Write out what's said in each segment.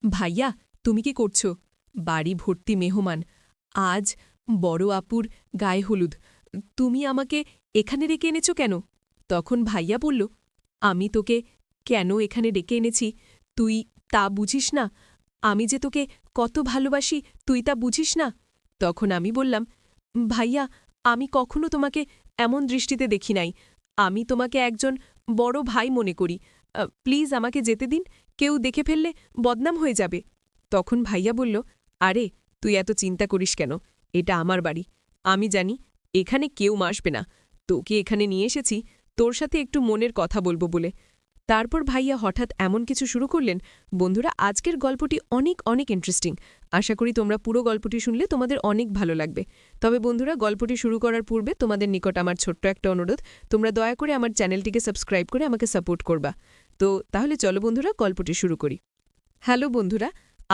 ভাইয়া, তুমি কি করছো? বাড়ি ভর্তি মেহমান। আজ বড় আপুর গায়ে হলুদ। তুমি আমাকে এখানে রেখে এনেছ কেন? তখন ভাইয়া বলল, আমি তোকে কেন এখানে ডেকে এনেছি তুই তা বুঝিস না? আমি যে তোকে কত ভালোবাসি তুই তা বুঝিস না? তখন আমি বললাম, ভাইয়া, আমি কখনো তোমাকে এমন দৃষ্টিতে দেখি নাই। আমি তোমাকে একজন বড় ভাই মনে করি। প্লিজ আমাকে যেতে দিন, কেউ দেখে ফেললে বদনাম হয়ে যাবে। তখন ভাইয়া বলল, আরে তুই এত চিন্তা করিস কেন? এটা আমার বাড়ি। আমি জানি এখানে কেউ আসবে না। তোকে এখানে নিয়ে এসেছি তোর সাথে একটু মনের কথা বলবো বলে। তারপর ভাইয়া হঠাৎ এমন কিছু শুরু করলেন। বন্ধুরা, আজকের গল্পটি অনেক অনেক ইন্টারেস্টিং। আশা করি তোমরা পুরো গল্পটি শুনলে তোমাদের অনেক ভালো লাগবে। তবে বন্ধুরা, গল্পটি শুরু করার পূর্বে তোমাদের নিকট আমার ছোট্ট একটা অনুরোধ, তোমরা দয়া করে আমার চ্যানেলটিকে সাবস্ক্রাইব করে আমাকে সাপোর্ট করবা। তো তাহলে চলো বন্ধুরা, গল্পটি শুরু করি। হ্যালো বন্ধুরা,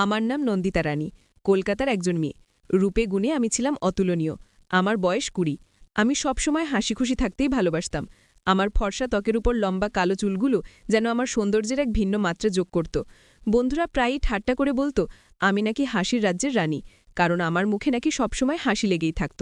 আমার নাম নন্দিতা রানী, কলকাতার একজন মেয়ে। রূপে গুণে আমি ছিলাম অতুলনীয়। আমার বয়স 20। আমি সবসময় হাসিখুশি থাকতেই ভালোবাসতাম। আমার ফর্সা ত্বকের উপর লম্বা কালো চুলগুলো যেন আমার সৌন্দর্যের এক ভিন্ন মাত্রা যোগ করত। বন্ধুরা প্রায়ই ঠাট্টা করে বলতো আমি নাকি হাসির রাজ্যের রানী, কারণ আমার মুখে নাকি সবসময় হাসি লেগেই থাকত।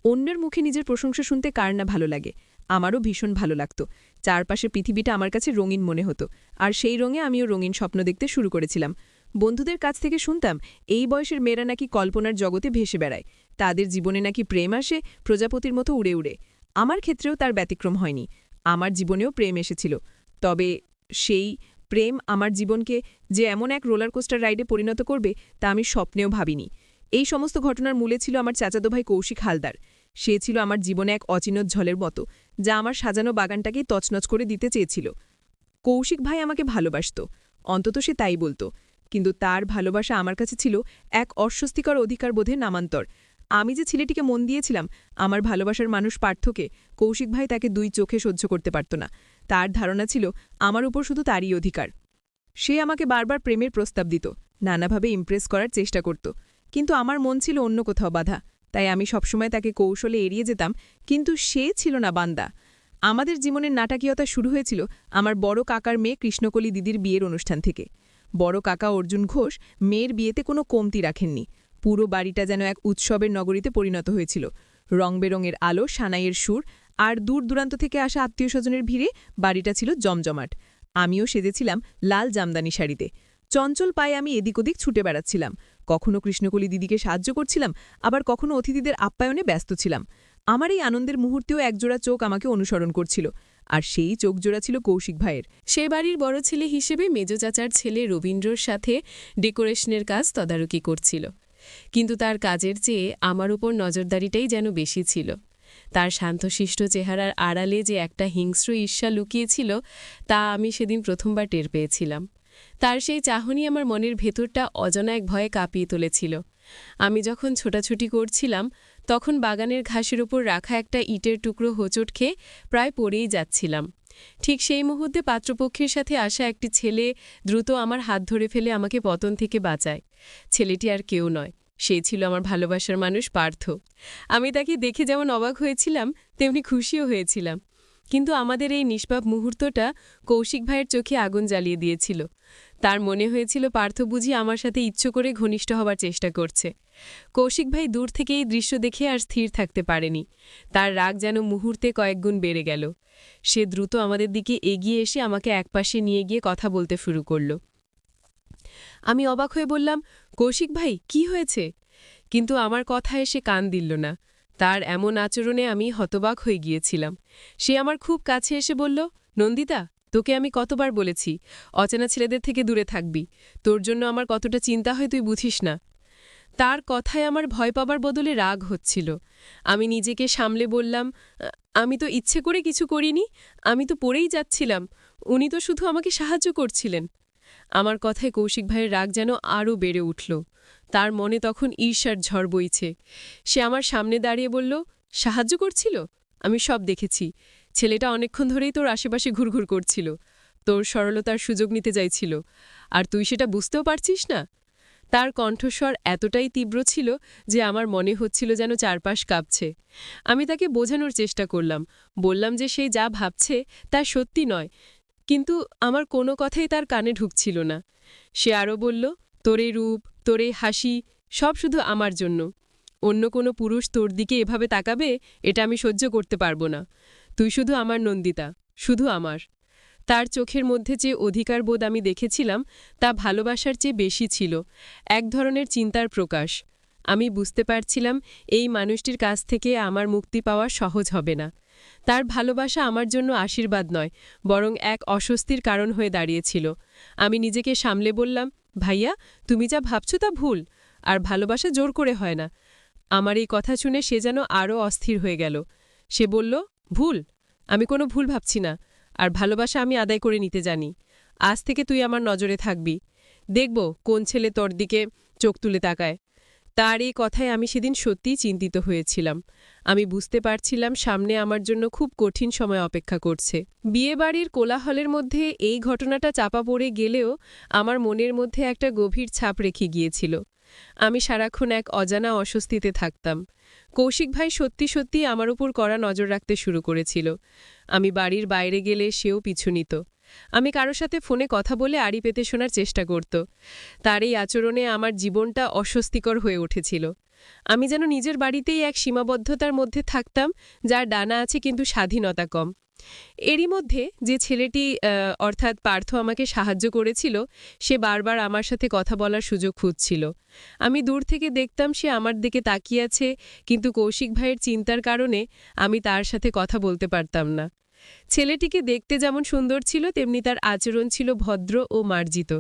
অন্যের মুখে নিজের প্রশংসা শুনতে কার না ভালো লাগে। আমারও ভীষণ ভালো লাগত। চারপাশে পৃথিবীটা আমার কাছে রঙিন মনে হতো, আর সেই রঙে আমিও রঙিন স্বপ্ন দেখতে শুরু করেছিলাম। বন্ধুদের কাছ থেকে শুনতাম এই বয়সের মেয়েরা নাকি কল্পনার জগতে ভেসে বেড়ায়, তাদের জীবনে নাকি প্রেম আসে প্রজাপতির মতো উড়ে উড়ে। আমার ক্ষেত্রেও তার ব্যতিক্রম হয়নি। আমার জীবনেও প্রেম এসেছিল। তবে সেই প্রেম আমার জীবনকে যে এমন এক রোলার কোস্টার রাইডে পরিণত করবে তা আমি স্বপ্নেও ভাবিনি। এই সমস্ত ঘটনার মূলে ছিল আমার চাচাতো ভাই কৌশিক হালদার। সে ছিল আমার জীবনে এক অচিনোজ্জ্বলের মতো, যা আমার সাজানো বাগানটাকেই তছনছ করে দিতে চেয়েছিল। কৌশিক ভাই আমাকে ভালোবাসত, অন্তত সে তাই বলত। কিন্তু তার ভালোবাসা আমার কাছে ছিল এক অস্বস্তিকর অধিকার বোধে নামান্তর। আমি যে ছেলেটিকে মন দিয়েছিলাম, আমার ভালোবাসার মানুষ পার্থকে, কৌশিক ভাই তাকে 2 চোখে সহ্য করতে পারত না। তার ধারণা ছিল আমার উপর শুধু তারই অধিকার। সে আমাকে বারবার প্রেমের প্রস্তাব দিত, নানাভাবে ইমপ্রেস করার চেষ্টা করত। কিন্তু আমার মন ছিল অন্য কোথাও বাধা, তাই আমি সবসময় তাকে কৌশলে এড়িয়ে যেতাম। কিন্তু সে ছিল না বান্দা। আমাদের জীবনের নাটকীয়তা শুরু হয়েছিল আমার বড় কাকার মেয়ে কৃষ্ণকলি দিদির বিয়ের অনুষ্ঠান থেকে। বড় কাকা অর্জুন ঘোষ মেয়ের বিয়েতে কোনো কমতি রাখেননি। পুরো বাড়িটা যেন এক উৎসবের নগরীতে পরিণত হয়েছিল। রংবেরঙের আলো, সানাইয়ের সুর, আর দূর দূরান্ত থেকে আসা আত্মীয়স্বজনের ভিড়ে বাড়িটা ছিল জমজমাট। আমিও সেজেছিলাম লাল জামদানি শাড়িতে। চঞ্চল পায়ে আমি এদিক ওদিক ছুটে বেড়াচ্ছিলাম। কখনো কৃষ্ণকলি দিদিকে সাহায্য করছিলাম, আবার কখনো অতিথিদের আপ্যায়নে ব্যস্ত ছিলাম। আমার এই আনন্দের মুহূর্তেও একজোড়া চোখ আমাকে অনুসরণ করছিল, আর সেই চোখজোড়া ছিল কৌশিক ভাইয়ের। সে বাড়ির বড় ছেলে হিসেবে মেজ চাচার ছেলে রবীন্দ্রর সাথে ডেকোরেশনের কাজ তদারকি করছিল। কিন্তু তার কাজের চেয়ে আমার উপর নজরদারিটাই যেন বেশি ছিল। তার শান্তশিষ্ট চেহারার আড়ালে যে একটা হিংস্র ঈর্ষা লুকিয়েছিল, তা আমি সেদিন প্রথমবার টের পেয়েছিলাম। তার সেই চাহনি আমার মনের ভেতরটা অজানা এক ভয়ে কাঁপিয়ে তুলেছিল। আমি যখন ছোটাছুটি করছিলাম, তখন বাগানের ঘাসের ওপর রাখা একটা ইটের টুকরো হোঁচট খেয়ে প্রায় পড়েই যাচ্ছিলাম। ঠিক সেই মুহূর্তে পাত্রপক্ষের সাথে আসা একটি ছেলে দ্রুত আমার হাত ধরে ফেলে আমাকে পতন থেকে বাঁচায়। ছেলেটি আর কেউ নয়, সে ছিল আমার ভালোবাসার মানুষ পার্থ। আমি তাকে দেখে যেমন অবাক হয়েছিলাম, তেমনি খুশিও হয়েছিলাম। কিন্তু আমাদের এই নিষ্পাপ মুহূর্তটা কৌশিক ভাইয়ের চোখে আগুন জ্বালিয়ে দিয়েছিল। তার মনে হয়েছিল পার্থ বুঝি আমার সাথে ইচ্ছে করে ঘনিষ্ঠ হবার চেষ্টা করছে। কৌশিক ভাই দূর থেকে এই দৃশ্য দেখে আর স্থির থাকতে পারেনি। তার রাগ যেন মুহূর্তে কয়েকগুণ বেড়ে গেল। সে দ্রুত আমাদের দিকে এগিয়ে এসে আমাকে একপাশে নিয়ে গিয়ে কথা বলতে শুরু করল। আমি অবাক হয়ে বললাম, কৌশিক ভাই, কি হয়েছে? কিন্তু আমার কথায় সে কান দিল না। তার এমন আচরণে আমি হতবাক হয়ে গিয়েছিলাম। সে আমার খুব কাছে এসে বলল, নন্দিতা, তোকে আমি কতবার বলেছি অচেনা ছেলেদের থেকে দূরে থাকবি। তোর জন্য আমার কতটা চিন্তা হয় তুই বুঝিস না। তার কথায় আমার ভয় পাবার বদলে রাগ হচ্ছিল। আমি নিজেকে সামলে বললাম, আমি তো ইচ্ছে করে কিছু করিনি, আমি তো পড়েই যাচ্ছিলাম। উনি তো শুধু আমাকে সাহায্য করছিলেন। আমার কথায় কৌশিক ভাইয়ের রাগ যেন আরও বেড়ে উঠল। তার মনে তখন ঈর্ষার ঝড় বইছে। সে আমার সামনে দাঁড়িয়ে বলল, সাহায্য করছিল? আমি সব দেখেছি। ছেলেটা অনেকক্ষণ ধরেই তোর আশেপাশে ঘুরঘুর করছিল, তোর সরলতার সুযোগ নিতে চাইছিল, আর তুই সেটা বুঝতেও পারছিস না? তার কণ্ঠস্বর এতটাই তীব্র ছিল যে আমার মনে হচ্ছিল যেন চারপাশ কাঁপছে। আমি তাকে বোঝানোর চেষ্টা করলাম, বললাম যে সে যা ভাবছে তা সত্যি নয়, কিন্তু আমার কোনো কথাই তার কানে ঢুকছিল না। সে আরও বলল, তোর এই রূপ, তোর এই হাসি, সব শুধু আমার জন্য। অন্য কোনো পুরুষ তোর দিকে এভাবে তাকাবে, এটা আমি সহ্য করতে পারবো না। তুই শুধু আমার নন্দিতা, শুধু আমার। তার চোখের মধ্যে যে অধিকারবোধ আমি দেখেছিলাম, তা ভালোবাসার চেয়ে বেশি ছিল, এক ধরনের চিন্তার প্রকাশ। আমি বুঝতে পারছিলাম এই মানুষটির কাছ থেকে আমার মুক্তি পাওয়া সহজ হবে না। তার ভালোবাসা আমার জন্য আশীর্বাদ নয়, বরং এক অস্বস্তির কারণ হয়ে দাঁড়িয়েছিল। আমি নিজেকে সামলে বললাম, ভাইয়া, তুমি যা ভাবছো তা ভুল, আর ভালোবাসা জোর করে হয় না। আমার এই কথা শুনে সে যেন আরও অস্থির হয়ে গেল। সে বলল, ভুল? আমি কোনো ভুল ভাবছি না, আর ভালোবাসা আমি আদায় করে নিতে জানি। আজ থেকে তুই আমার নজরে থাকবি, দেখব কোন ছেলে তোর দিকে চোখ তুলে তাকায়। তার এই কথায় আমি সেদিন সত্যিই চিন্তিত হয়েছিলাম। আমি বুঝতে পারছিলাম সামনে আমার জন্য খুব কঠিন সময় অপেক্ষা করছে। বিয়েবাড়ির কোলাহলের মধ্যে এই ঘটনাটা চাপা পড়ে গেলেও আমার মনের মধ্যে একটা গভীর ছাপ রেখে গিয়েছিল। আমি সারাক্ষণ এক অজানা অস্বস্তিতে থাকতাম। কৌশিক ভাই সত্যি সত্যি আমার উপর কড়া নজর রাখতে শুরু করেছিল। আমি বাড়ির বাইরে গেলে সেও পিছু নিত। আমি কারো সাথে ফোনে কথা বলে আড়ি পেতে শোনার চেষ্টা করত। তার এই আচরণে আমার জীবনটা অস্বস্তিকর হয়ে উঠেছিল। আমি যেন নিজের বাড়িতেই এক সীমাবদ্ধতার মধ্যে থাকতাম, যার ডানা আছে কিন্তু স্বাধীনতা কম। এরই মধ্যে যে ছেলেটি অর্থাৎ পার্থ আমাকে সাহায্য করেছিল, সে বারবার আমার সাথে কথা বলার সুযোগ খুঁজছিল। আমি দূর থেকে দেখতাম সে আমার দিকে তাকিয়ে আছে, কিন্তু কৌশিক ভাইয়ের চিন্তার কারণে আমি তার সাথে কথা বলতে পারতাম না। ছেলেটিকে দেখতে যেমন সুন্দর ছিল, তেমনি তার আচরণ ছিল ভদ্র ও মার্জিত।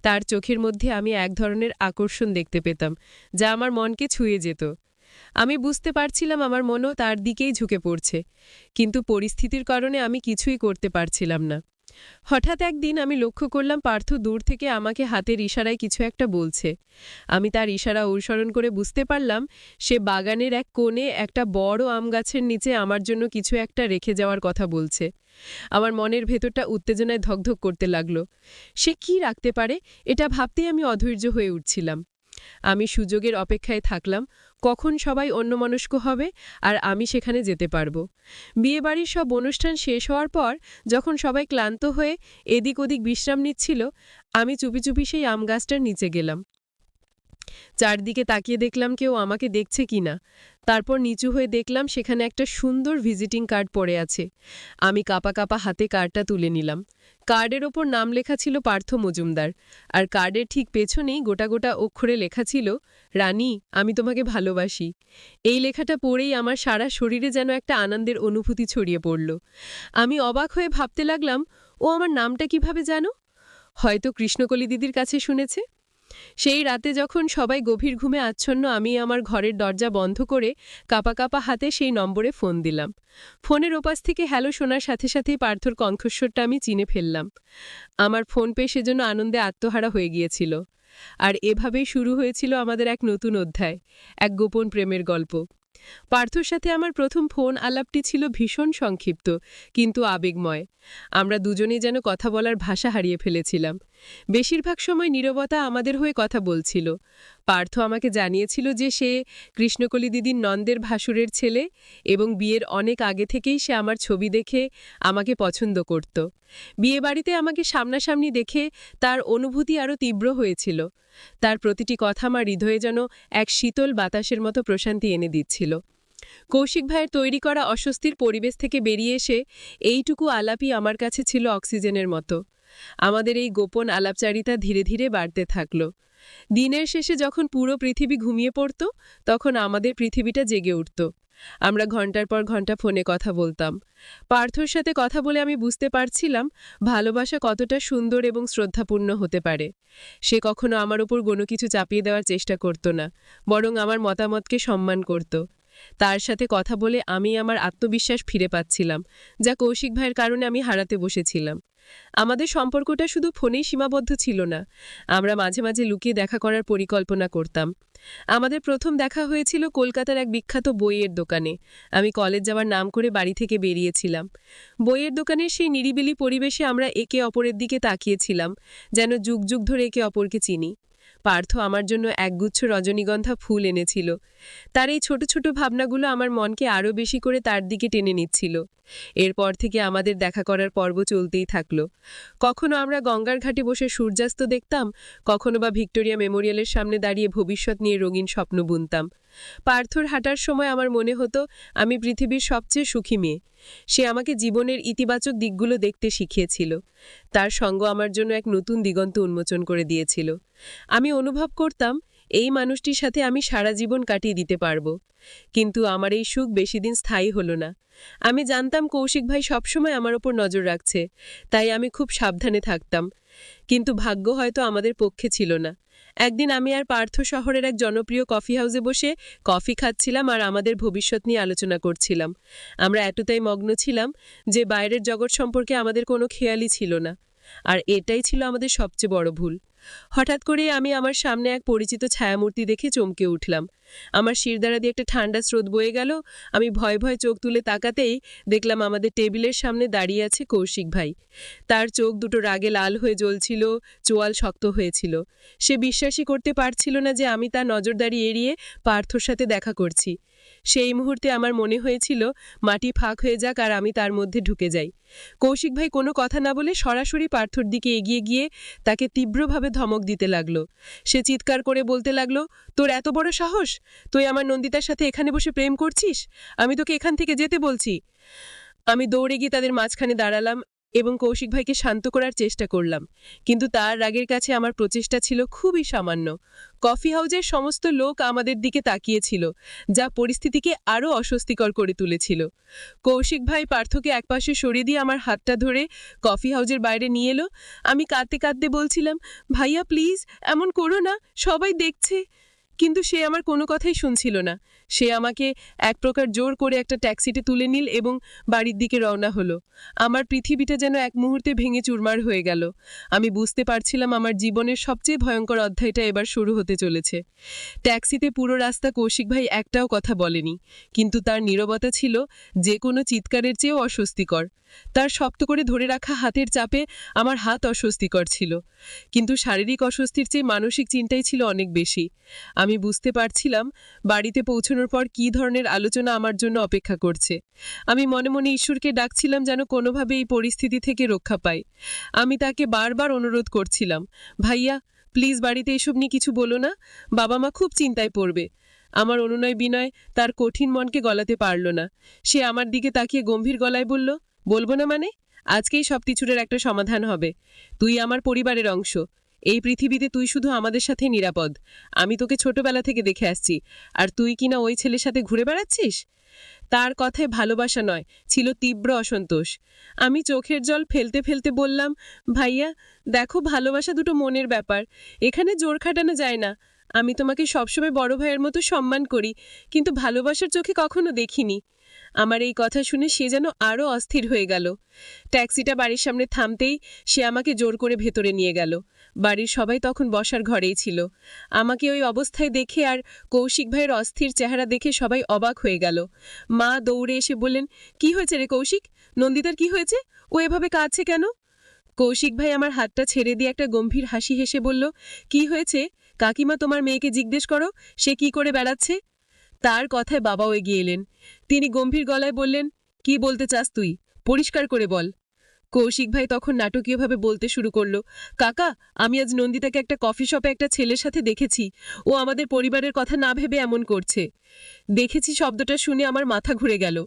তার চোখের মধ্যে আমি এক ধরনের আকর্ষণ দেখতে পেতাম, যা আমার মনকে ছুঁয়ে যেত। আমি বুঝতে পারছিলাম আমার মনও তার দিকেই ঝুঁকে পড়ছে, কিন্তু পরিস্থিতির কারণে আমি কিছুই করতে পারছিলাম না। হঠাৎ একদিন আমি লক্ষ্য করলাম পার্থ দূর থেকে আমাকে হাতের ইশারায় কিছু একটা বলছে। আমি তার ইশারা অনুসরণ করে বুঝতে পারলাম সে বাগানের এক কোণে একটা বড় আম গাছের নিচে আমার জন্য কিছু একটা রেখে যাওয়ার কথা বলছে। আমার মনের ভেতরটা উত্তেজনায় ধকধক করতে লাগলো। সে কি রাখতে পারে, এটা ভাবতেই আমি অধৈর্য হয়ে উঠছিলাম। আমি সুযোগের অপেক্ষায় থাকলাম, কখন সবাই অন্যমনস্ক হবে আর আমি সেখানে যেতে পারব। বিয়েবাড়ির সব অনুষ্ঠান শেষ হওয়ার পর যখন সবাই ক্লান্ত হয়ে এদিক ওদিক বিশ্রাম নিচ্ছিল, আমি চুপি চুপি সেই আম গাছটার নিচে গেলাম। চারদিকে তাকিয়ে দেখলাম কেউ আমাকে দেখছে কিনা। তারপর নিচু হয়ে দেখলাম সেখানে একটা সুন্দর ভিজিটিং কার্ড পড়ে আছে। আমি কাঁপা কাঁপা হাতে কার্ডটা তুলে নিলাম। কার্ডের ওপর নাম লেখা ছিল পার্থ মজুমদার, আর কার্ডের ঠিক পেছনেই গোটা গোটা অক্ষরে লেখা ছিল, রানী, আমি তোমাকে ভালোবাসি। এই লেখাটা পড়েই আমার সারা শরীরে যেন একটা আনন্দের অনুভূতি ছড়িয়ে পড়ল। আমি অবাক হয়ে ভাবতে লাগলাম, ও আমার নামটা কিভাবে জানো? হয়তো কৃষ্ণকলি দিদির কাছে শুনেছে। সেই রাতে যখন সবাই গভীর ঘুমে আচ্ছন্ন, আমি আমার ঘরের দরজা বন্ধ করে কাঁপা কাঁপা হাতে সেই নম্বরে ফোন দিলাম। ফোনের ওপাশ থেকে হ্যালো শোনার সাথে সাথেই পার্থর কণ্ঠস্বরটা আমি চিনে ফেললাম। আমার ফোন পেয়ে সেজন্য আনন্দে আত্মহারা হয়ে গিয়েছিল। আর এভাবেই শুরু হয়েছিল আমাদের এক নতুন অধ্যায়, এক গোপন প্রেমের গল্প। পার্থর সাথে আমার প্রথম ফোন আলাপটি ছিল ভীষণ সংক্ষিপ্ত, কিন্তু আবেগময়। আমরা দুজনেই যেন কথা বলার ভাষা হারিয়ে ফেলেছিলাম। বেশিরভাগ সময় নীরবতা আমাদের হয়ে কথা বলছিল। পার্থ আমাকে জানিয়েছিল যে সে কৃষ্ণকলি দিদির নন্দের ভাসুরের ছেলে, এবং বিয়ের অনেক আগে থেকেই সে আমার ছবি দেখে আমাকে পছন্দ করত। বিয়েবাড়িতে আমাকে সামনাসামনি দেখে তার অনুভূতি আরও তীব্র হয়েছিল। তার প্রতিটি কথা আমার হৃদয়ে যেন এক শীতল বাতাসের মতো প্রশান্তি এনে দিচ্ছিল। কৌশিক ভাইয়ের তৈরি করা অস্বস্তির পরিবেশ থেকে বেরিয়ে এসে এইটুকু আলাপই আমার কাছে ছিল অক্সিজেনের মতো। আমাদের এই গোপন আলাপচারিতা ধীরে ধীরে বাড়তে থাকল। দিনের শেষে যখন পুরো পৃথিবী ঘুমিয়ে পড়ত, তখন আমাদের পৃথিবীটা জেগে উঠত। আমরা ঘন্টার পর ঘন্টা ফোনে কথা বলতাম। পার্থর সাথে কথা বলে আমি বুঝতে পারছিলাম ভালোবাসা কতটা সুন্দর এবং শ্রদ্ধাপূর্ণ হতে পারে। সে কখনো আমার উপর কোনো কিছু চাপিয়ে দেওয়ার চেষ্টা করত না, বরং আমার মতামতকে সম্মান করত। তার সাথে কথা বলে আমি আমার আত্মবিশ্বাস ফিরে পাচ্ছিলাম, যা কৌশিক ভাইয়ের কারণে আমি হারাতে বসেছিলাম। আমাদের সম্পর্কটা শুধু ফোনেই সীমাবদ্ধ ছিল না, আমরা মাঝে মাঝে লুকিয়ে দেখা করার পরিকল্পনা করতাম। আমাদের প্রথম দেখা হয়েছিল কলকাতার এক বিখ্যাত বইয়ের দোকানে। আমি কলেজ যাওয়ার নাম করে বাড়ি থেকে বেরিয়েছিলাম। বইয়ের দোকানের সেই নিরিবিলি পরিবেশে আমরা একে অপরের দিকে তাকিয়েছিলাম, যেন যুগ যুগ ধরে একে অপরকে চিনি। পার্থ আমার জন্য একগুচ্ছ রজনীগন্ধা ফুল এনেছিল। তার এই ছোট ছোট ভাবনাগুলো আমার মনকে আরও বেশি করে তার দিকে টেনে নিচ্ছিল। এরপর থেকে আমাদের দেখা করার পর্ব চলতেই থাকলো। কখনো আমরা গঙ্গার ঘাটে বসে সূর্যাস্ত দেখতাম, কখনো বা ভিক্টোরিয়া মেমোরিয়ালের সামনে দাঁড়িয়ে ভবিষ্যৎ নিয়ে রঙিন স্বপ্ন বুনতাম। পার্থর হাঁটার সময় আমার মনে হতো আমি পৃথিবীর সবচেয়ে সুখী মেয়ে। সে আমাকে জীবনের ইতিবাচক দিকগুলো দেখতে শিখিয়েছিল। তার সঙ্গ আমার জন্য এক নতুন দিগন্ত উন্মোচন করে দিয়েছিল। আমি অনুভব করতাম এই মানুষটির সাথে আমি সারা জীবন কাটিয়ে দিতে পারবো। কিন্তু আমার এই সুখ বেশিদিন স্থায়ী হলো না। আমি জানতাম কৌশিক ভাই সবসময় আমার ওপর নজর রাখছে, তাই আমি খুব সাবধানে থাকতাম। কিন্তু ভাগ্য হয়তো আমাদের পক্ষে ছিল না। একদিন আমি আর পার্থ শহরের এক জনপ্রিয় কফি হাউসে বসে কফি খাচ্ছিলাম আর আমাদের ভবিষ্যৎ নিয়ে আলোচনা করছিলাম। আমরা এতটাই মগ্ন ছিলাম যে বাইরের জগৎ সম্পর্কে আমাদের কোনো খেয়ালই ছিল না। আর এটাই ছিল আমাদের সবচেয়ে বড় ভুল। হঠাৎ করে আমি আমার সামনে এক পরিচিত ছায়ামূর্তি দেখে চমকে উঠলাম। আমার শিরদাঁড়া দিয়ে একটা ঠান্ডা স্রোত বয়ে গেল। আমি ভয়ে ভয়ে চোখ তুলে তাকাতেই দেখলাম আমাদের টেবিলের সামনে দাঁড়িয়ে আছে কৌশিক ভাই। তার চোখ দুটো রাগে লাল হয়ে জ্বলছিল, চোয়াল শক্ত হয়েছিল। সে বিশ্বাসই করতে পারছিল না যে আমি তার নজরদারি এড়িয়ে পার্থর সাথে দেখা করছি। সেই মুহূর্তে আমার মনে হয়েছিল মাটি ফাঁক হয়ে যাক আর আমি তার মধ্যে ঢুকে যাই। কৌশিক ভাই কোনো কথা না বলে সরাসরি পার্থর দিকে এগিয়ে গিয়ে তাকে তীব্রভাবে ধমক দিতে লাগলো। সে চিৎকার করে বলতে লাগলো, তোর এত বড় সাহস! তুই আমার নন্দিতার সাথে এখানে বসে প্রেম করছিস? আমি তোকে এখান থেকে যেতে বলছি। আমি দৌড়ে গিয়ে তাদের মাঝখানে দাঁড়ালাম এবং কৌশিক ভাইকে শান্ত করার চেষ্টা করলাম। কিন্তু তার রাগের কাছে আমার প্রচেষ্টা ছিল খুবই সামান্য। কফি হাউজের সমস্ত লোক আমাদের দিকে তাকিয়েছিল, যা পরিস্থিতিকে আরও অস্বস্তিকর করে তুলেছিল। কৌশিক ভাই পার্থকে একপাশে সরিয়ে দিয়ে আমার হাতটা ধরে কফি হাউজের বাইরে নিয়ে এলো। আমি কাঁদতে কাঁদতে বলছিলাম, ভাইয়া প্লিজ এমন করো না, সবাই দেখছে। কিন্তু সে আমার কোনো কথাই শুনছিল না। সে আমাকে এক প্রকার জোর করে একটা ট্যাক্সিতে তুলে নিল এবং বাড়ির দিকে রওনা হলো। আমার পৃথিবীটা যেন এক মুহূর্তে ভেঙে চুরমার হয়ে গেল। আমি বুঝতে পারছিলাম আমার জীবনের সবচেয়ে ভয়ঙ্কর অধ্যায়টা এবার শুরু হতে চলেছে। ট্যাক্সিতে পুরো রাস্তা কৌশিক ভাই একটাও কথা বলেনি, কিন্তু তার নীরবতা ছিল যে কোনো চিৎকারের চেয়েও অস্বস্তিকর। তার শক্ত করে ধরে রাখা হাতের চাপে আমার হাত অস্বস্তিকর ছিল, কিন্তু শারীরিক অস্বস্তির চেয়ে মানসিক চিন্তাই ছিল অনেক বেশি। আমি বুঝতে পারছিলাম বাড়িতে পৌঁছানোর পর কী ধরনের আলোচনা আমার জন্য অপেক্ষা করছে। আমি মনে মনে ঈশ্বরকে ডাকছিলাম যেন কোনোভাবে এই পরিস্থিতি থেকে রক্ষা পাই। আমি তাকে বারবার অনুরোধ করছিলাম, ভাইয়া প্লিজ বাড়িতে এসব নিয়ে কিছু বলো না, বাবা মা খুব চিন্তায় পড়বে। আমার অনুনয় বিনয় তার কঠিন মনকে গলাতে পারল না। সে আমার দিকে তাকিয়ে গম্ভীর গলায় বলল, বলবো না মানে? আজকেই সব কিছুর একটা সমাধান হবে। তুই আমার পরিবারের অংশ। এই পৃথিবীতে তুই শুধু আমাদের সাথে নিরাপদ। আমি তোকে ছোটবেলা থেকে দেখে আসছি, আর তুই কিনা ওই ছেলের সাথে ঘুরে বেড়াচ্ছিস? তার কথায় ভালোবাসা নয়, ছিল তীব্র অসন্তোষ। আমি চোখের জল ফেলতে ফেলতে বললাম, ভাইয়া দেখো, ভালোবাসা দুটো মনের ব্যাপার, এখানে জোর খাটানো যায় না। আমি তোমাকে সবসময় বড় ভাইয়ের মতো সম্মান করি, কিন্তু ভালোবাসার চোখে কখনো দেখিনি। আমার এই কথা শুনে সে যেন আরও অস্থির হয়ে গেল। ট্যাক্সিটা বাড়ির সামনে থামতেই সে আমাকে জোর করে ভেতরে নিয়ে গেল। বাড়ির সবাই তখন বসার ঘরেই ছিল। আমাকে ওই অবস্থায় দেখে আর কৌশিক ভাইয়ের অস্থির চেহারা দেখে সবাই অবাক হয়ে গেল। মা দৌড়ে এসে বললেন, কি হয়েছে রে কৌশিক? নন্দিতার কি হয়েছে? ও এভাবে কাঁদছে কেন? কৌশিক ভাই আমার হাতটা ছেড়ে দিয়ে একটা গম্ভীর হাসি হেসে বলল, কি হয়েছে কাকিমা, তোমার মেয়েকে জিজ্ঞেস করো, সে কি করে বেড়াচ্ছে। তার কথায় বাবাও এগিয়ে এলেন। তিনি গম্ভীর গলায় বললেন, কি বলতে চাস তুই? পরিষ্কার করে বল। কৌশিক ভাই তখন নাটকীয়ভাবে বলতে শুরু করলো, কাকা আমি আজ নন্দিতাকে একটা কফি শপে একটা ছেলের সাথে দেখেছি। ও আমাদের পরিবারের কথা না ভেবে এমন করছে। দেখেছি শব্দটা শুনে আমার মাথা ঘুরে গেল।